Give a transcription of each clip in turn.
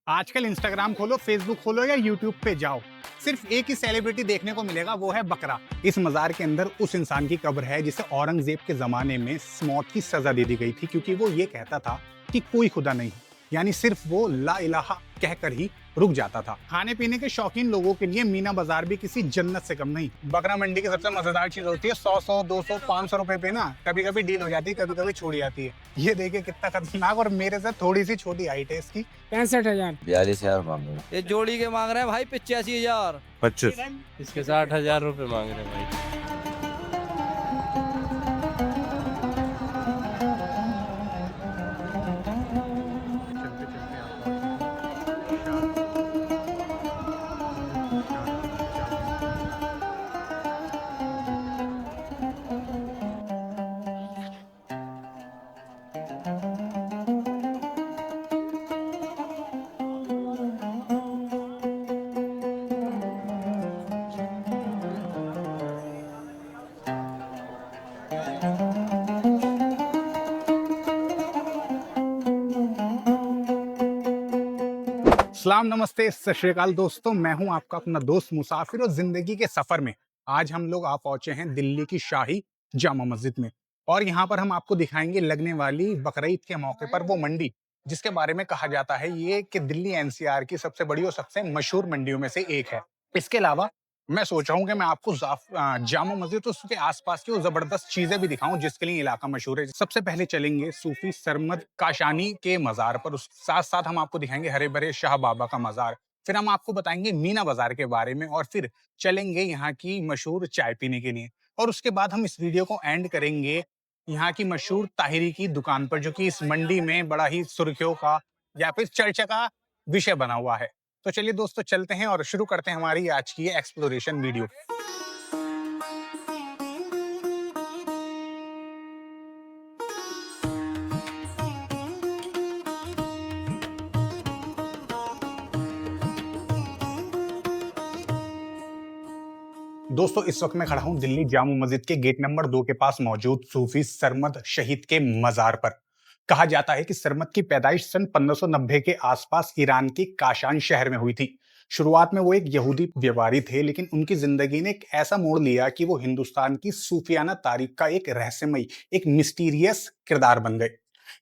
आजकल इंस्टाग्राम खोलो, फेसबुक खोलो या यूट्यूब पे जाओ, सिर्फ एक ही सेलिब्रिटी देखने को मिलेगा, वो है बकरा। इस मजार के अंदर उस इंसान की कब्र है जिसे औरंगजेब के जमाने में मौत की सजा दे दी गई थी, क्योंकि वो ये कहता था कि कोई खुदा नहीं, यानी सिर्फ वो ला इलाहा कहकर ही रुक जाता था। खाने पीने के शौकीन लोगों के लिए मीना बाजार भी किसी जन्नत से कम नहीं। बकरा मंडी की सबसे मजेदार चीज होती है 100 200 500 रुपए पे ना कभी कभी डील हो जाती है, कभी कभी छोड़ी जाती है। ये देखिए कितना खतरनाक, और मेरे से थोड़ी सी छोटी हाइट है इसकी। 65,000। 42,000 मांग रहे हैं। ये जोड़ी के मांग रहे हैं भाई 85,000। 25। इसके 60,000 रुपए मांग रहे हैं भाई। सलाम, नमस्ते, सत श्री अकाल दोस्तों, मैं हूं आपका अपना दोस्त मुसाफिर, और जिंदगी के सफर में आज हम लोग आ पहुंचे हैं दिल्ली की शाही जामा मस्जिद में। और यहां पर हम आपको दिखाएंगे लगने वाली बकरीद के मौके पर वो मंडी जिसके बारे में कहा जाता है ये कि दिल्ली एनसीआर की सबसे बड़ी और सबसे मशहूर मंडियों में से एक है। इसके अलावा मैं सोच रहा हूँ कि मैं आपको जामा मस्जिद और उसके आसपास की वो जबरदस्त चीजें भी दिखाऊं जिसके लिए इलाका मशहूर है। सबसे पहले चलेंगे सूफी सरमद काशानी के मजार पर, उस साथ साथ हम आपको दिखाएंगे हरे भरे शाह बाबा का मजार। फिर हम आपको बताएंगे मीना बाजार के बारे में, और फिर चलेंगे यहाँ की मशहूर चाय पीने के लिए। और उसके बाद हम इस वीडियो को एंड करेंगे यहाँ की मशहूर ताहिरी की दुकान पर, जो कि इस मंडी में बड़ा ही सुर्खियों का या फिर चर्चा का विषय बना हुआ है। तो चलिए दोस्तों, चलते हैं और शुरू करते हैं हमारी आज की ये एक्सप्लोरेशन वीडियो। दोस्तों, इस वक्त मैं खड़ा हूं दिल्ली जामा मस्जिद के गेट नंबर 2 के पास मौजूद सूफी सरमद शहीद के मजार पर। कहा जाता है कि सरमद की पैदाइश सन 1590 के आसपास ईरान के काशान शहर में हुई थी। शुरुआत में वो एक यहूदी व्यापारी थे, लेकिन उनकी जिंदगी ने एक ऐसा मोड़ लिया कि वो हिंदुस्तान की सूफियाना तारीख का एक रहस्यमयी, एक मिस्टीरियस किरदार बन गए।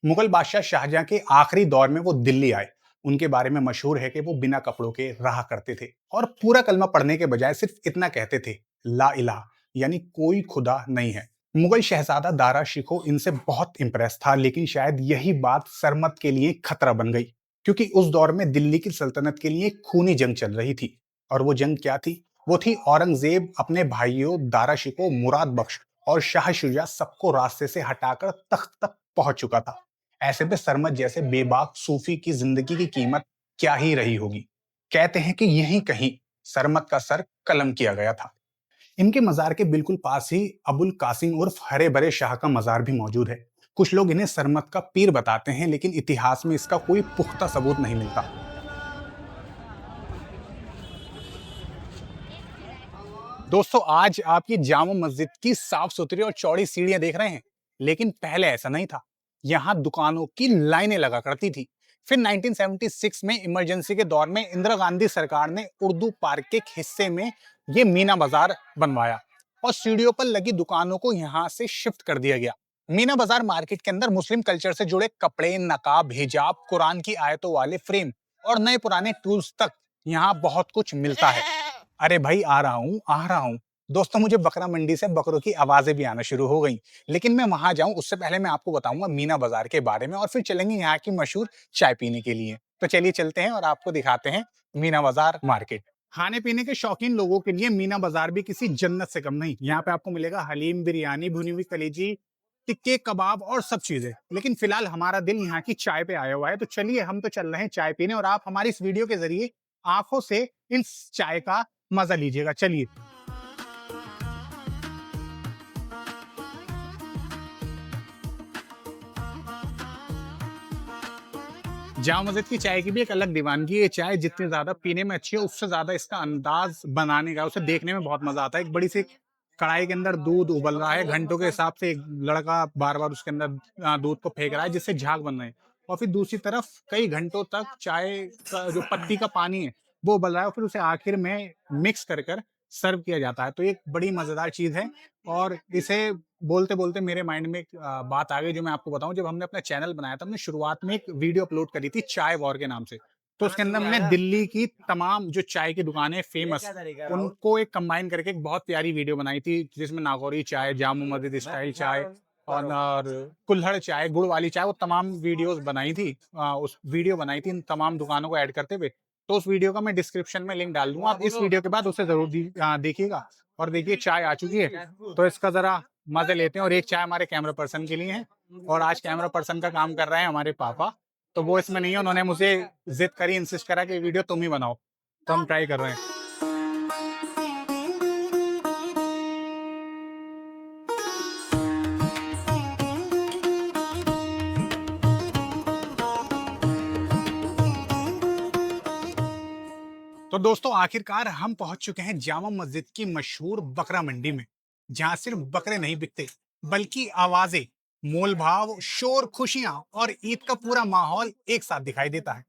मुगल बादशाह शाहजहां के आखिरी दौर में वो दिल्ली आए। उनके बारे में मशहूर है कि वो बिना कपड़ों के रहा करते थे और पूरा कलमा पढ़ने के बजाय सिर्फ इतना कहते थे, ला इलाहा, यानी कोई खुदा नहीं है। मुगल शहजादा दारा शिकोह इनसे बहुत इंप्रेस था, लेकिन शायद यही बात सरमद के लिए खतरा बन गई, क्योंकि उस दौर में दिल्ली की सल्तनत के लिए खूनी जंग चल रही थी। और वो जंग क्या थी? वो थी औरंगजेब अपने भाइयों दारा शिकोह, मुराद बख्श और शाह शुजा सबको रास्ते से हटाकर तख्त तक पहुंच चुका था। ऐसे में सरमद जैसे बेबाक सूफी की जिंदगी की कीमत क्या ही रही होगी। कहते हैं कि यहीं कहीं सरमद का सर कलम किया गया था। इनके मजार के बिल्कुल पास ही अबुल कासिम उर्फ हरे भरे शाह का मजार भी मौजूद है। कुछ लोग इन्हें सरमद का पीर बताते हैं, लेकिन इतिहास में इसका कोई पुख्ता सबूत नहीं मिलता। दोस्तों, आज आप ये जामा मस्जिद की साफ सुथरी और चौड़ी सीढ़ियां देख रहे हैं, लेकिन पहले ऐसा नहीं था। यहाँ दुकानों की लाइनें लगा करती थी। फिर 1976 में इमरजेंसी के दौर में इंदिरा गांधी सरकार ने उर्दू पार्क के एक हिस्से में ये मीना बाजार बनवाया और सीढ़ियों पर लगी दुकानों को यहाँ से शिफ्ट कर दिया गया। मीना बाजार मार्केट के अंदर मुस्लिम कल्चर से जुड़े कपड़े, नकाब, हिजाब, कुरान की आयतों वाले फ्रेम और नए पुराने टूल्स तक यहाँ बहुत कुछ मिलता है। अरे भाई, आ रहा हूँ आ रहा हूँ। दोस्तों, मुझे बकरा मंडी से बकरों की आवाजें भी आना शुरू हो गई, लेकिन मैं वहां जाऊं उससे पहले मैं आपको बताऊंगा मीना बाजार के बारे में, और फिर चलेंगे यहाँ की मशहूर चाय पीने के लिए। तो चलिए चलते हैं और आपको दिखाते हैं मीना बाजार मार्केट। खाने पीने के शौकीन लोगों के लिए मीना बाजार भी किसी जन्नत से कम नहीं। यहाँ पे आपको मिलेगा हलीम, बिरयानी, भुनी हुई कलेजी, टिक्के, कबाब और सब चीजें। लेकिन फिलहाल हमारा दिल यहाँ की चाय पे आया हुआ है, तो चलिए हम तो चल रहे हैं चाय पीने, और आप हमारी इस वीडियो के जरिए आंखों से इस चाय का मजा लीजिएगा। चलिए। जामा मस्जिद की चाय की भी एक अलग दीवानगी है। ये चाय जितनी ज्यादा पीने में अच्छी है, उससे ज्यादा इसका अंदाज बनाने का, उसे देखने में बहुत मजा आता है। एक बड़ी सी कढ़ाई के अंदर दूध उबल रहा है, घंटों के हिसाब से एक लड़का बार बार उसके अंदर दूध को फेंक रहा है, जिससे झाग बन रहे हैं। और फिर दूसरी तरफ कई घंटों तक चाय का जो पत्ती का पानी है वो उबल रहा है और फिर उसे आखिर में मिक्स कर कर सर्व किया जाता है। तो ये एक बड़ी मजेदार चीज है। और इसे बोलते बोलते मेरे माइंड में एक बात आ गई जो मैं आपको बताऊं। जब हमने अपना चैनल बनाया था, हमने शुरुआत में एक वीडियो अपलोड करी थी चाय वॉर के नाम से। तो उसके अंदर हमने दिल्ली की तमाम जो चाय की दुकानें फेमस, उनको एक कंबाइन करके एक बहुत प्यारी वीडियो बनाई थी, जिसमें नागौरी चाय, जामू मस्जिद स्टाइल चाय और कुल्हड़ चाय, गुड़ वाली चाय, वो तमाम वीडियोस बनाई थी। उस वीडियो बनाई थी इन तमाम दुकानों को ऐड करते हुए। तो उस वीडियो का मैं डिस्क्रिप्शन में लिंक डाल दूंगा, आप इस वीडियो के बाद उसे जरूर देखिएगा। और देखिए चाय आ चुकी है, तो इसका जरा मजे लेते हैं। और एक चाय हमारे कैमरा पर्सन के लिए है, और आज कैमरा पर्सन का काम कर रहे हैं हमारे पापा। तो वो इसमें नहीं है, उन्होंने मुझे जिद करी, इंसिस्ट करा कि वीडियो तुम ही बनाओ। तो हम ट्राई कर रहे हैं। तो दोस्तों आखिरकार हम पहुंच चुके हैं जामा मस्जिद की मशहूर बकरा मंडी में, जहां सिर्फ बकरे नहीं बिकते बल्कि आवाजें, मोल भाव, शोर, खुशियां और ईद का पूरा माहौल एक साथ दिखाई देता है।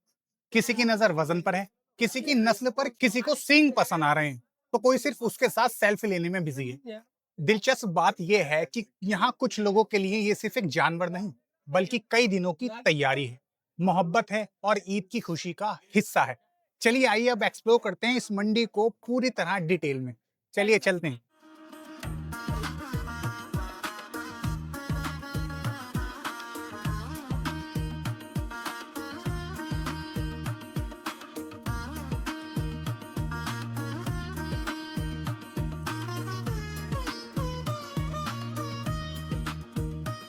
किसी की नजर वजन पर है, किसी की नस्ल पर, किसी को सींग पसंद आ रहे हैं, तो कोई सिर्फ उसके साथ सेल्फी लेने में बिजी है। दिलचस्प बात यह है कि यहाँ कुछ लोगों के लिए ये सिर्फ एक जानवर नहीं बल्कि कई दिनों की तैयारी है, मोहब्बत है और ईद की खुशी का हिस्सा है। चलिए आइए अब एक्सप्लोर करते हैं इस मंडी को पूरी तरह डिटेल में। चलिए चलते हैं।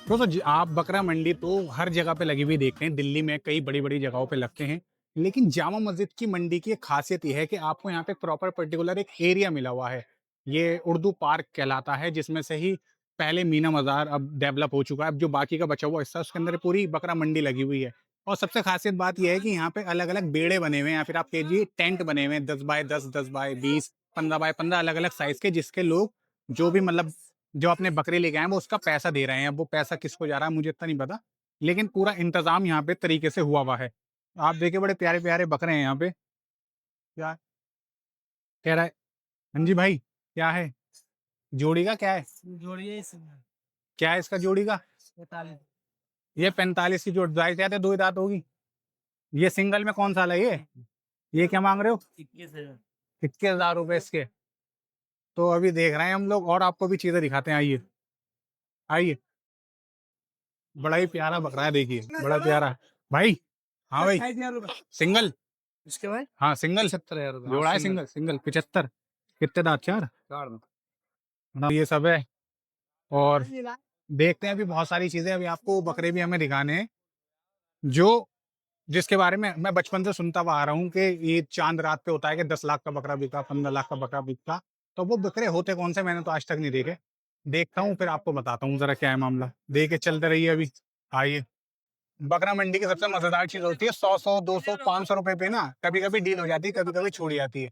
दोस्तों आप बकरा मंडी तो हर जगह पे लगी हुई देखते हैं, दिल्ली में कई बड़ी बड़ी जगहों पे लगते हैं। लेकिन जामा मस्जिद की मंडी की एक खासियत यह है कि आपको यहाँ पे प्रॉपर पर्टिकुलर एक एरिया मिला हुआ है। ये उर्दू पार्क कहलाता है, जिसमें से ही पहले मीना बाजार अब डेवलप हो चुका है। अब जो बाकी का बचा हुआ हिस्सा, उसके अंदर पूरी बकरा मंडी लगी हुई है। और सबसे खासियत बात यह है कि यहाँ पे अलग अलग बेड़े बने हुए हैं, या फिर आप कहिए टेंट बने हुए हैं, 10 बाय 10, 10 बाय 20, 15 बाय 15 अलग अलग साइज के, जिसके लोग जो भी मतलब जो अपने बकरे लेके आए हैं वो उसका पैसा दे रहे हैं। अब वो पैसा किसको जा रहा है मुझे इतना नहीं पता, लेकिन पूरा इंतजाम यहाँ पे तरीके से हुआ हुआ है। आप देखिए बड़े प्यारे प्यारे बकरे हैं यहाँ पे। क्या कह रहा है? हाँ जी भाई, क्या है जोड़ी का? क्या है जोड़िए क्या है इसका जोड़ी का? 45 ये 45 की जोड़ी, जाहिर सी बात है दो ही दांत होगी। ये सिंगल में कौन सा है ये क्या मांग रहे हो? 21,000 रुपए इसके। तो अभी देख रहे हैं हम लोग, और आपको भी चीजें दिखाते हैं। आइए आइए, बड़ा ही प्यारा बकरा है, देखिए बड़ा प्यारा भाई। हाँ भाई, सिंगल इसके भाई हाँ सिंगल 70,000 जोड़ा है, सिंगल सिंगल 75। कितने दांत? चार। हाँ, ये सब है। और देखते हैं अभी बहुत सारी चीजें, अभी आपको बकरे भी हमें दिखाने हैं जो जिसके बारे में मैं बचपन से सुनता हुआ आ रहा हूँ कि ये चांद रात पे होता है कि 10 लाख का बकरा बिका, 15 लाख का बकरा बिका। तो वो बकरे होते कौन से, मैंने तो आज तक नहीं देखे। देखता हूँ फिर आपको बताता हूँ जरा क्या है मामला। देख के चलते रहिए अभी। आइए, बकरा मंडी की सबसे मजेदार चीज होती है 100, 200, 500 रुपए पे ना कभी कभी डील हो जाती है, कभी कभी छोड़ी जाती है।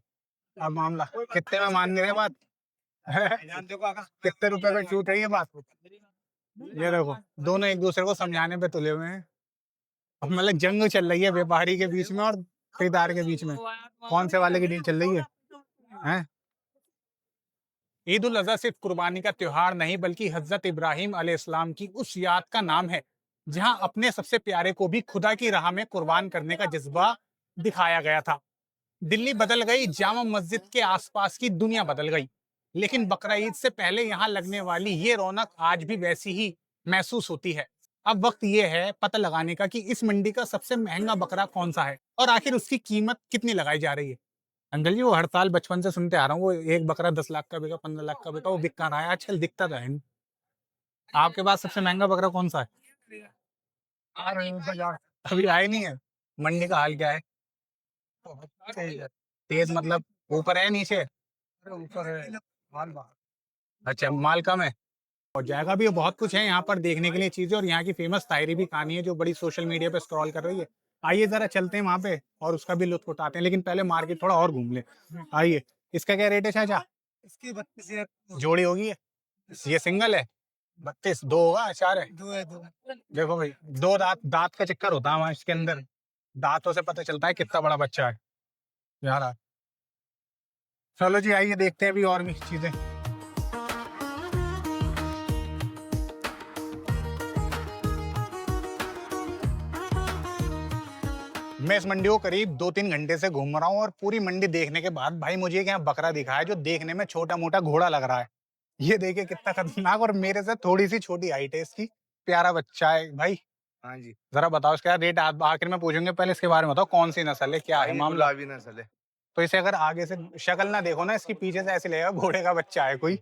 अब मामला कितने में मान रहे बात कितने रुपए पे छूट रही है बात? ये देखो, दोनों एक दूसरे को समझाने पे तुले हुए हैं। अब मतलब जंग चल रही है व्यापारी के बीच में और खरीदार के बीच में, कौन से वाले की डील चल रही है, हैं? ईद उल अजहा सिर्फ कुर्बानी का त्योहार नहीं बल्कि हजरत इब्राहिम अलैहिस्सलाम की उस याद का नाम है जहां अपने सबसे प्यारे को भी खुदा की राह में कुर्बान करने का जज्बा दिखाया गया था। दिल्ली बदल गई, जामा मस्जिद के आसपास की दुनिया बदल गई, लेकिन बकरा ईद से पहले यहाँ लगने वाली ये रौनक आज भी वैसी ही महसूस होती है। अब वक्त ये है पता लगाने का कि इस मंडी का सबसे महंगा बकरा कौन सा है और आखिर उसकी कीमत कितनी लगाई जा रही है। अंकल जी, वो हर साल बचपन से सुनते आ रहा हूँ, वो एक बकरा 10 लाख का बिका, 15 लाख का बिका, वो बिक कहाँ रहा है आजकल? दिखता तो है नहीं। आपके पास सबसे महंगा बकरा कौन सा है? अभी आए नहीं है। मंडी का हाल क्या है? तेज मतलब ऊपर है नीचे? ऊपर है माल। अच्छा, माल कम है। और जाएगा भी, बहुत कुछ है यहाँ पर देखने के लिए चीजें, और यहाँ की फेमस तायरी भी कहानी है जो बड़ी सोशल मीडिया पे स्क्रॉल कर रही है। आइए जरा चलते हैं वहां पे और उसका भी लुत्फ उठाते हैं, लेकिन पहले मार्केट थोड़ा और घूम ले। आइए, इसका क्या रेट है चाचा? इसकी 32,000 जोड़ी होगी। ये सिंगल है? 32 दो होगा, 4 है? देखो भाई, दो दांत दांत का चक्कर होता है वहाँ इसके अंदर। दांतों से पता चलता है कितना बड़ा बच्चा है यार। चलो जी, आइए देखते हैं अभी और भी चीजें। मैं इस मंडी को करीब 2-3 घंटे से घूम रहा हूँ और पूरी मंडी देखने के बाद भाई मुझे एक यहाँ बकरा दिखा है जो देखने में छोटा मोटा घोड़ा लग रहा है। ये देखिए कितना खतरनाक, और मेरे से थोड़ी सी छोटी हाइट है इसकी। प्यारा बच्चा है भाई। हाँ जी। जरा बताओ इसका रेट आखिर में पूछेंगे, पहले इसके बारे में बताओ कौन सी नस्ल है, क्या है मामला। गुलाबी नस्ल है। तो इसे अगर आगे से शक्ल ना देखो ना इसकी, पीछे से ऐसे लगेगा घोड़े का बच्चा है कोई।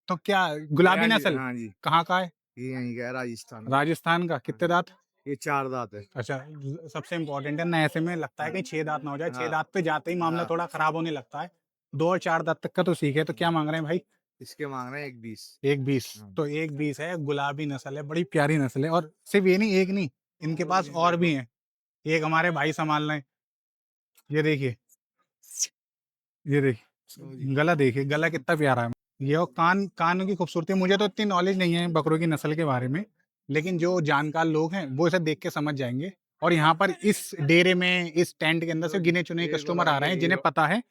तो क्या गुलाबी नस्ल हाँ जी, कहाँ का है? ये यहीं का है, राजस्थान का। राजस्थान का। कितने दांत? ये 4 दांत है। अच्छा, सबसे इम्पोर्टेंट है ना, ऐसे में लगता है कि 6 दांत ना हो जाए। 6 हाँ। दांत पे जाते ही मामला हाँ। थोड़ा खराब होने लगता है। 2 और 4 दांत तक का तो सीखे। तो क्या मांग रहे हैं भाई? इसके मांग रहे हैं 1,20। 1,20। तो 1,20 है, गुलाबी नस्ल है, बड़ी प्यारी नस्ल है। और सिर्फ ये नहीं, एक नहीं, इनके पास और भी है। एक हमारे भाई संभाल रहे हैं। ये देखिए, ये देखिए गला, देखिए गला कितना प्यारा है। ये और कान, कान की खूबसूरती। मुझे तो इतनी नॉलेज नहीं है बकरों की नस्ल के बारे में, लेकिन जो जानकार लोग हैं वो इसे देख के समझ जाएंगे। और यहाँ पर इस डेरे में, इस टेंट के अंदर से गिने चुने कस्टमर आ रहे हैं जिन्हें पता है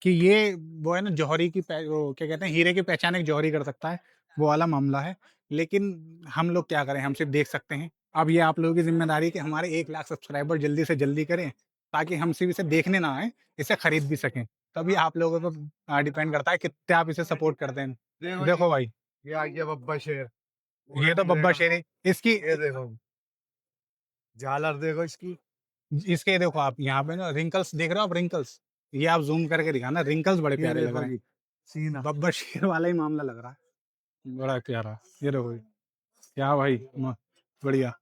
कि ये वो है ना, जौहरी की वो क्या कहते हैं, हीरे की पहचान एक जौहरी कर सकता है, वो वाला मामला है। लेकिन हम लोग क्या करें, हम सिर्फ देख सकते हैं। अब ये आप लोगों की जिम्मेदारी है कि हमारे 1 लाख सब्सक्राइबर जल्दी से जल्दी करें, ताकि हम सिर्फ इसे देखने ना आए, इसे खरीद भी सकें। तभी आप लोगों पर डिपेंड करता है कितने आप इसे सपोर्ट करते हैं। देखो भाई, ये आ गया बब्बर शेर। ये तो बब्बर शेर है। इसकी, ये देखो, झालर देखो इसकी। इसके देखो आप यहाँ पे ना रिंकल्स देख रहे हो आप, रिंकल्स। ये आप जूम करके दिखाना, रिंकल्स बड़े ये प्यारे लग देखो रहे हैं। जी, सीना। बब्बर शेर वाला ही मामला लग रहा है, बड़ा प्यारा। ये देखो ये। क्या भाई, बढ़िया।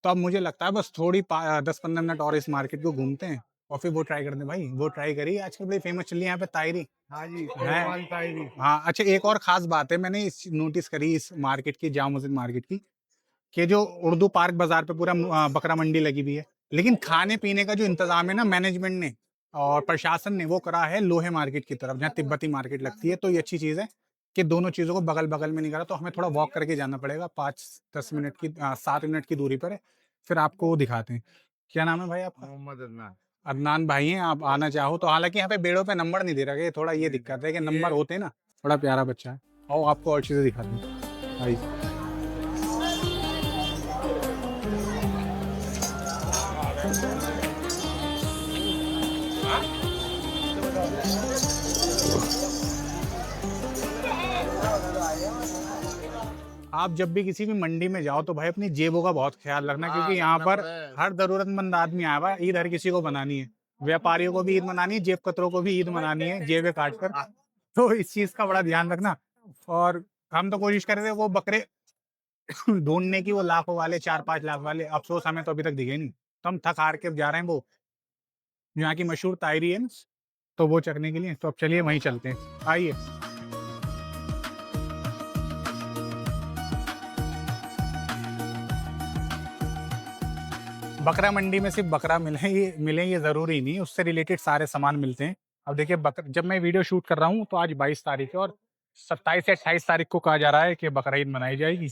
तो अब मुझे लगता है बस थोड़ी 10-15 मिनट और इस मार्केट को घूमते हैं और फिर वो ट्राई करते हैं। भाई वो ट्राई करिए, आजकल बड़ी फेमस चल रही है यहाँ पे तायरी। हाँ जी, है। कोतवाल तायरी। हाँ, अच्छा, एक और खास बात है मैंने इस नोटिस करी इस मार्केट की, जामा मस्जिद मार्केट की, कि जो उर्दू पार्क बाजार पे पूरा बकरा मंडी लगी हुई है, लेकिन खाने पीने का जो इंतजाम है ना मैनेजमेंट ने और प्रशासन ने, वो करा है लोहे मार्केट की तरफ, जहाँ तिब्बती मार्केट लगती है। तो ये अच्छी चीज है कि दोनों चीजों को बगल बगल में नहीं करा। तो हमें थोड़ा वॉक करके जाना पड़ेगा, 5-10 मिनट की 7 मिनट की दूरी पर है। फिर आपको वो दिखाते हैं। क्या नाम है भाई आपका? मोहम्मद अदनान। अदनान भाई हैं। आप आना चाहो तो, हालांकि यहाँ पे बेड़ों पे नंबर नहीं दे रखे, थोड़ा ये दिक्कत है कि नंबर होते हैं ना। बड़ा प्यारा बच्चा है। और आपको और चीजें दिखाते हैं भाई। आप जब भी किसी भी मंडी में जाओ तो भाई अपनी जेबों का बहुत ख्याल रखना, क्योंकि यहाँ पर हर जरूरतमंद आदमी आया हुआ है। ईद हर किसी को मनानी है, व्यापारियों को भी ईद मनानी है, जेब कतरों को भी ईद मनानी है, जेबें काट कर। तो इस चीज का बड़ा ध्यान रखना। और हम तो कोशिश कर रहे थे वो बकरे ढूंढने की, वो लाखों वाले, 4-5 लाख वाले। अफसोस हमें तो अभी तक दिखे नहीं। तो हम थक हार के जा रहे हैं वो यहाँ की मशहूर तायरी है, तो वो चखने के लिए। तो अब चलिए वहीं चलते हैं, आइए। बकरा मंडी में सिर्फ बकरा मिले ये जरूरी नहीं, उससे रिलेटेड सारे सामान मिलते हैं। अब देखिए, जब मैं वीडियो शूट कर रहा हूँ तो आज 22 तारीख है, और 27 या 28 तारीख को कहा जा रहा है कि बकरा ईद मनाई जाएगी।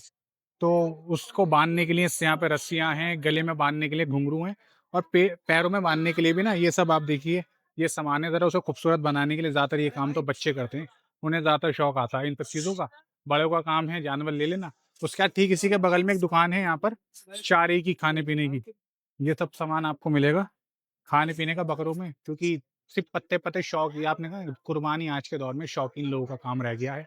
तो उसको बांधने के लिए यहाँ पे रस्सियां हैं, गले में बांधने के लिए घुंघरू हैं, और पैरों में बांधने के लिए भी ना, ये सब आप देखिए, ये सामान है। जरा उसे खूबसूरत बनाने के लिए ज्यादातर ये काम तो बच्चे करते हैं, उन्हें ज्यादातर शौक आता है इन सब चीजों का। बड़ों का काम है जानवर ले लेना। उसके बाद ठीक इसी के बगल में एक दुकान है यहाँ पर चारे की, खाने पीने की। ये सब सामान आपको मिलेगा खाने पीने का बकरों में, क्योंकि सिर्फ पत्ते पत्ते शौक, ये आपने कहा कुर्बानी आज के दौर में शौकीन लोगों का काम रह गया है।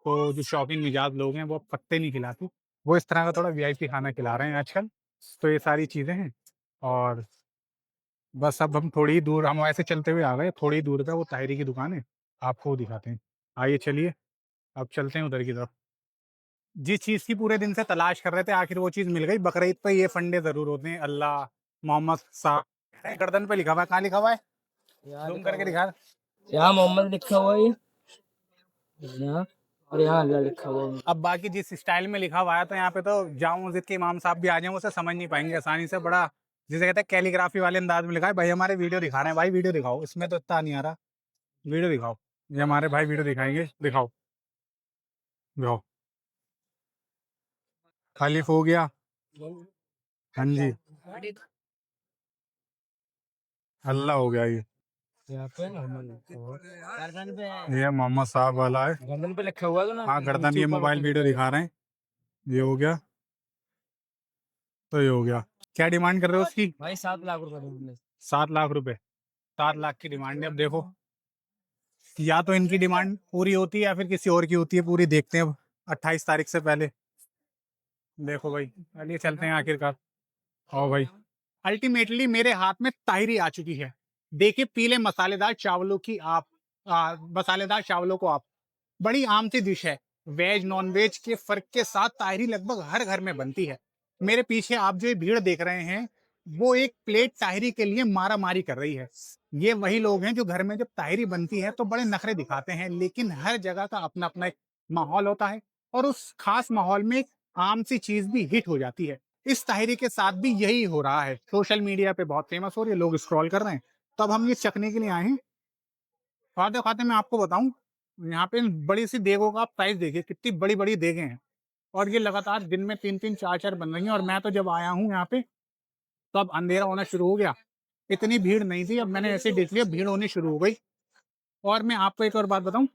तो जो शौकीन मिजाज लोग हैं वो अब पत्ते नहीं खिलाते, वो इस तरह का थोड़ा वीआईपी खाना खिला रहे हैं आजकल। तो ये सारी चीजें हैं। और बस अब हम थोड़ी ही दूर, हम ऐसे चलते हुए आ गए, थोड़ी ही दूर पे वो ताहिरी की दुकान है, आपको वो दिखाते हैं। आइए चलिए, अब चलते हैं उधर की तरफ। जिस चीज की पूरे दिन से तलाश कर रहे थे, आखिर वो चीज मिल गई। बकरीद पे ये फंडे जरूर होते हैं, अल्लाह, मोहम्मद साहब, गर्दन पे लिखा हुआ है। कहाँ लिखा हुआ है? जूम करके दिखा। यहाँ मोहम्मद लिखा हुआ है, यहाँ, और यहाँ अल्लाह लिखा हुआ है। अब बाकी जिस स्टाइल में लिखा हुआ है, तो यहाँ पे तो जामा मस्जिद के इमाम साहब भी आ जाए, उसे समझ नहीं पाएंगे आसानी से। बड़ा जिसे कहते हैं कैलीग्राफी वाले अंदाज में लिखा है। भाई हमारे वीडियो दिखा रहे हैं, भाई वीडियो दिखाओ, इसमें तो इतना नहीं आ रहा। वीडियो दिखाओ, ये हमारे भाई वीडियो दिखाएंगे, दिखाओ दिखाओ। खालिफ हो गया। हाँ जी, अल्लाह हो गया। यहाँ पे गर्दन पे ये मोहम्मद साहब वाला है। गर्दन पे लिखा हुआ है ना। हाँ गर्दन, ये मोबाइल वीडियो दिखा रहे हैं। ये हो गया, तो ये हो गया। क्या डिमांड कर रहे हो उसकी? भाई 7 लाख रुपए दूंगे। 7 लाख रुपए। 7 लाख की डिमांड है। अब देखो, या तो इनकी डिमांड पूरी होती है या फिर किसी और की होती है पूरी। देखते हैं अब 28 तारीख से पहले। देखो भाई, चलिए चलते हैं आखिरकार। आओ भाई। अल्टीमेटली मेरे हाथ में ताहिरी आ चुकी है। देखिए पीले मसालेदार चावलों की आप मसालेदार चावलों को आप, बड़ी आम सी डिश है। वेज नॉन वेज के फर्क के साथ ताहिरी लगभग हर घर में बनती है। मेरे पीछे आप जो ये भीड़ देख रहे हैं, वो एक प्लेट ताहिरी के लिए मारा मारी कर रही है। ये वही लोग हैं जो घर में जब ताहिरी बनती है तो बड़े नखरे दिखाते हैं, लेकिन हर जगह का अपना अपना एक माहौल होता है और उस खास माहौल में एक आम सी चीज भी हिट हो जाती है। इस ताहिरी के साथ भी यही हो रहा है। सोशल मीडिया पे बहुत फेमस हो रही है, लोग स्क्रॉल कर रहे हैं। तो अब हम ये चखने के लिए आए हैं। खाते खाते मैं आपको बताऊं, यहाँ पे इन बड़ी सी देगों का आप साइज देखिए, कितनी बड़ी बड़ी देगें हैं। और ये लगातार दिन में 3 3 4 4 बन रही हैं। और मैं तो जब आया हूँ यहाँ पे, तो अब अंधेरा होना शुरू हो गया। इतनी भीड़ नहीं थी, अब मैंने ऐसे देख लिया भीड़ होनी शुरू हो गई। और मैं आपको एक और बात बताऊं,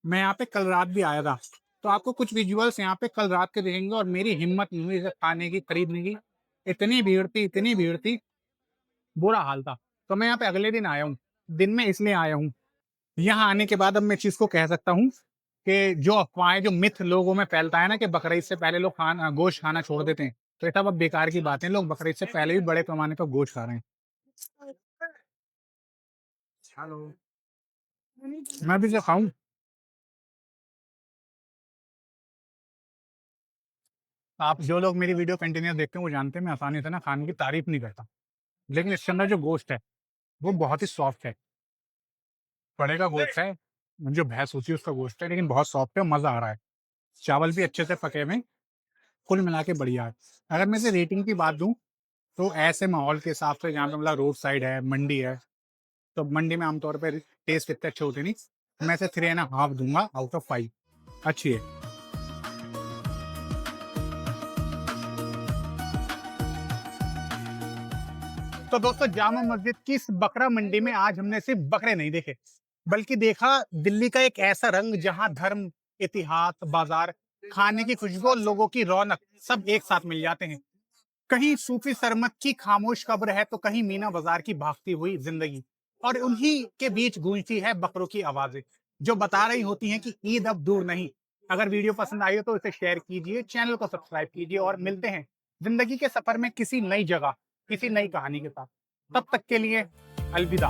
मैं यहाँ पे कल रात भी आया था, तो आपको कुछ विजुअल्स यहाँ पे कल रात के दिखेंगे। और मेरी हिम्मत नहीं हुई इसे खाने की, खरीदने की। इतनी भीड़ थी, इतनी भीड़ थी, बुरा हाल था। तो मैं यहाँ पे अगले दिन आया हूँ, दिन में इसलिए आया हूँ। यहाँ आने के बाद अब मैं चीज को कह सकता हूँ कि जो अफवाहें, जो मिथ लोगों में फैलता है ना कि बकरीद से पहले लोग गोश्त खाना छोड़ देते हैं, तो ये सब अब बेकार की बात है। लोग बकरीद से पहले भी बड़े पैमाने पर गोश्त खा रहे हैं। हेलो, मैं भी जो खाऊं। आप जो लोग मेरी वीडियो कंटिन्यूस देखते हैं वो जानते हैं मैं आसानी से ना खाने की तारीफ नहीं करता, लेकिन इसके अंदर जो गोश्त है वो बहुत ही सॉफ्ट है। बड़े का गोश्त है, जो भैंस होती है उसका गोश्त है, लेकिन बहुत सॉफ्ट है, मजा आ रहा है। चावल भी अच्छे से पके हुए, कुल मिला के बढ़िया है। अगर मैं इसे रेटिंग की बात दूं, तो ऐसे माहौल के हिसाब से जहाँ पे मतलब रोड साइड है, मंडी है, तो मंडी में आमतौर पर टेस्ट इतने अच्छे होते नहीं। मैं इसे 3.5 दूंगा आउट ऑफ 5। अच्छी है। तो दोस्तों, जामा मस्जिद की इस बकरा मंडी में आज हमने सिर्फ बकरे नहीं देखे, बल्कि देखा दिल्ली का एक ऐसा रंग जहां धर्म, इतिहास, बाजार, खाने की खुशबू और लोगों की रौनक सब एक साथ मिल जाते हैं। कहीं सूफी सरमत की खामोश कब्र है, तो कहीं मीना बाजार की भागती हुई जिंदगी। और उन्हीं के बीच गूंजती है बकरों की आवाजें, जो बता रही होती हैं कि ईद अब दूर नहीं। अगर वीडियो पसंद आई हो तो इसे शेयर कीजिए, चैनल को सब्सक्राइब कीजिए, और मिलते हैं जिंदगी के सफर में किसी नई जगह, किसी नई कहानी के साथ। तब तक के लिए अलविदा।